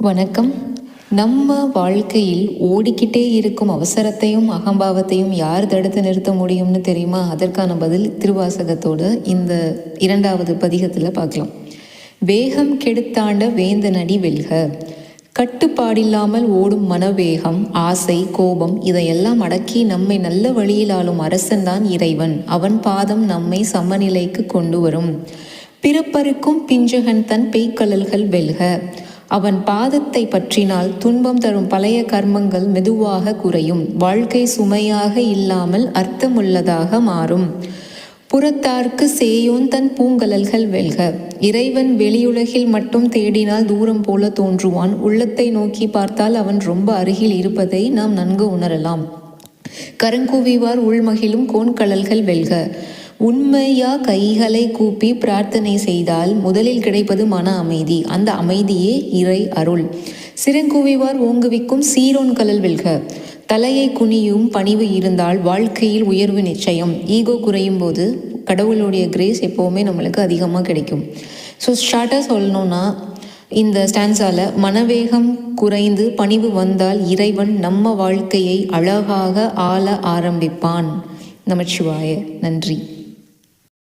வணக்கம். நம்ம வாழ்க்கையில் ஓடிக்கிட்டே இருக்கும் அவசரத்தையும் அகம்பாவத்தையும் யார் தடுத்து நிறுத்த முடியும்னு தெரியுமா? அதற்கான பதில் திருவாசகத்தோட இந்த 2வது பதிகத்தில் பார்க்கலாம். வேகம் கெடுத்தாண்ட வேந்தனடி வெல்க. கட்டுப்பாடில்லாமல் ஓடும் மனவேகம், ஆசை, கோபம் இதையெல்லாம் அடக்கி நம்மை நல்ல வழியில் ஆளும் அரசன்தான் இறைவன். அவன் பாதம் நம்மை சமநிலைக்கு கொண்டு வரும். பிறப்பருக்கும் பிஞ்சகன் தன் பேய்க்கழல்கள் வெல்க. அவன் பாதத்தை பற்றினால் துன்பம் தரும் பழைய கர்மங்கள் மெதுவாக குறையும். வாழ்க்கை சுமையாக இல்லாமல் அர்த்தமுள்ளதாக மாறும். புறத்தார்க்கு சேயோன் தன் பூங்கலல்கள் வெல்க. இறைவன் வெளியுலகில் மட்டும் தேடினால் தூரம் போல தோன்றுவான். உள்ளத்தை நோக்கி பார்த்தால் அவன் ரொம்ப அருகில் இருப்பதை நாம் நன்கு உணரலாம். கரங்குவிவார் உள்மகிழும் கோண்கழல்கள் வெல்க. உண்மையா கைகளை கூப்பி பிரார்த்தனை செய்தால் முதலில் கிடைப்பது மன அமைதி. அந்த அமைதியே இறை அருள். சிறங்குவிவார் ஓங்குவிக்கும் சீரோன் கழல் வெல்க. தலையை குனியும் பணிவு இருந்தால் வாழ்க்கையில் உயர்வு நிச்சயம். ஈகோ குறையும் போது கடவுளுடைய கிரேஸ் எப்போவுமே நம்மளுக்கு அதிகமாக கிடைக்கும். ஸோ ஷார்ட்டாக சொல்லணும்னா இந்த ஸ்டான்ஸால மனவேகம் குறைந்து பணிவு வந்தால் இறைவன் நம்ம வாழ்க்கையை அழகாக ஆள ஆரம்பிப்பான். நமச்சிவாய. நன்றி.